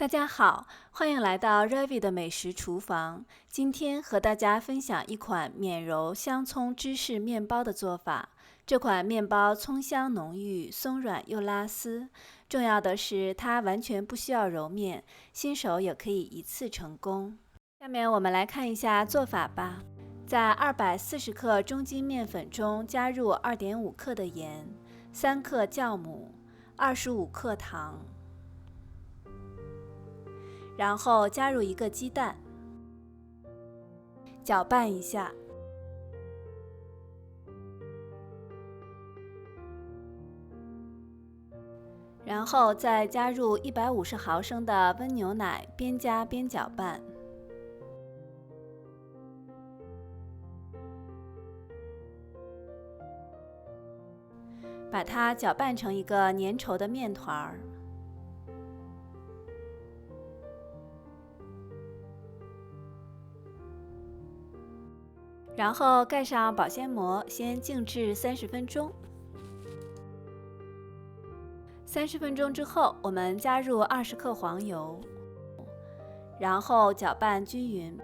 大家好，欢迎来到 Ravi 的美食厨房。今天和大家分享一款免揉香葱芝士面包的做法。这款面包葱香浓郁，松软又拉丝。重要的是，它完全不需要揉面，新手也可以一次成功。下面我们来看一下做法吧。在240克中筋面粉中加入2.5克的盐、3克酵母、25克糖。然后加入1个鸡蛋，搅拌一下，然后再加入150毫升的温牛奶，边加边搅拌，把它搅拌成一个粘稠的面团儿。然后盖上保鲜膜，先静置30分钟。30分钟之后，我们加入20克黄油，然后搅拌均匀。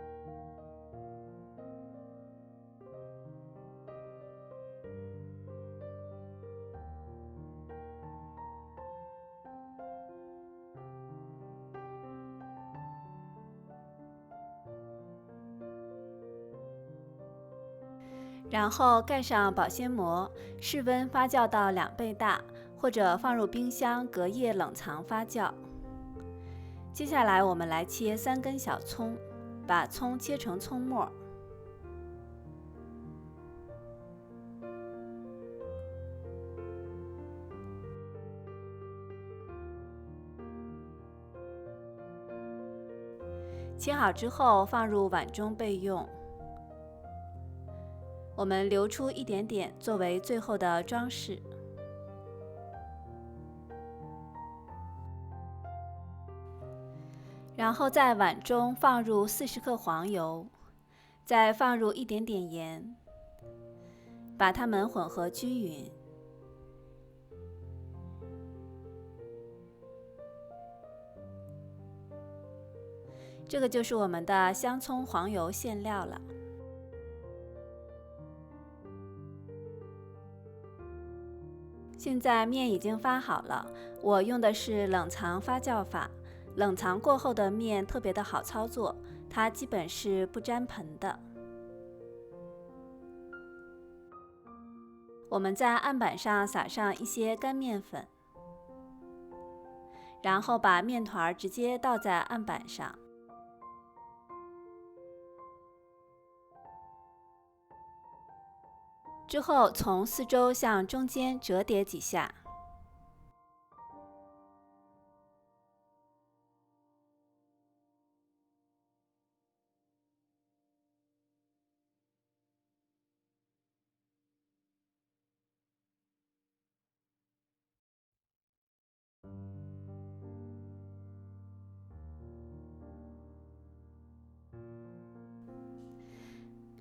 然后盖上保鲜膜，室温发酵到2倍大，或者放入冰箱隔夜冷藏发酵。接下来我们来切3根小葱，把葱切成葱末。切好之后放入碗中备用。我们留出一点点作为最后的装饰。然后在碗中放入40克黄油，再放入一点点盐，把它们混合均匀。这个就是我们的香葱黄油馅料了。现在面已经发好了，我用的是冷藏发酵法。冷藏过后的面特别的好操作，它基本是不粘盆的。我们在案板上撒上一些干面粉，然后把面团直接倒在案板上。之后从四周向中间折叠几下。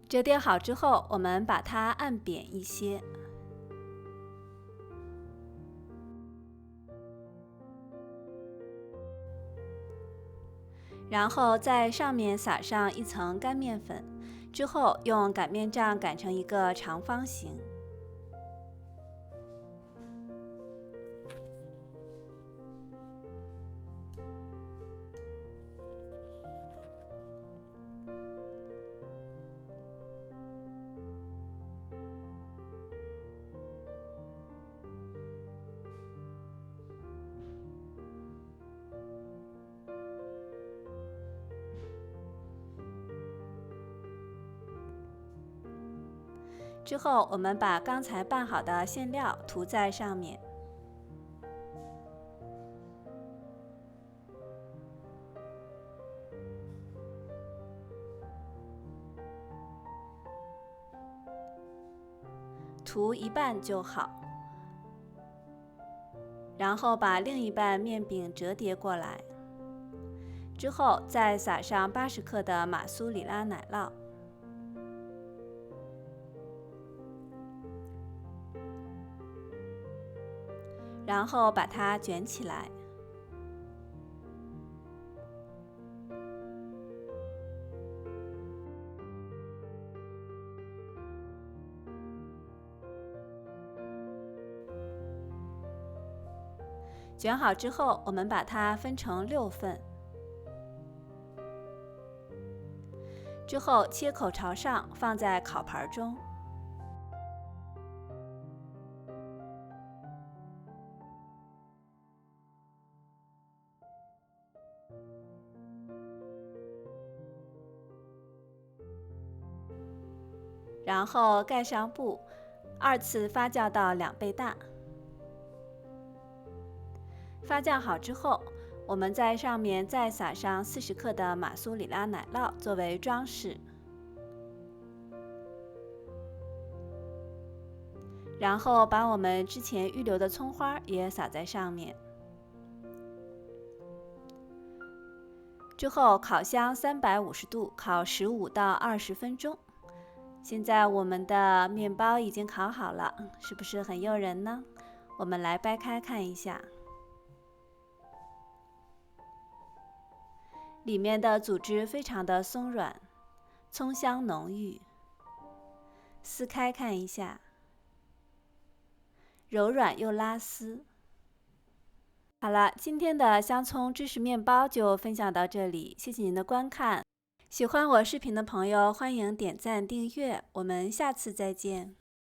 折叠好之后，我们把它按扁一些。然后在上面撒上一层干面粉，之后用擀面杖擀成一个长方形。之后，我们把刚才拌好的馅料涂在上面。涂一半就好，然后把另一半面饼折叠过来，之后再撒上80克的马苏里拉奶酪。然后把它卷起来。卷好之后，我们把它分成6份，之后切口朝上，放在烤盘中。然后盖上布，2次发酵到2倍大。发酵好之后，我们在上面再撒上40克的马苏里拉奶酪作为装饰，然后把我们之前预留的葱花也撒在上面。之后烤箱350度烤15到20分钟。现在我们的面包已经烤好了，是不是很诱人呢？我们来掰开看一下，里面的组织非常的松软，葱香浓郁。撕开看一下，柔软又拉丝。好了，今天的香葱芝士面包就分享到这里，谢谢您的观看。喜欢我视频的朋友，欢迎点赞订阅，我们下次再见。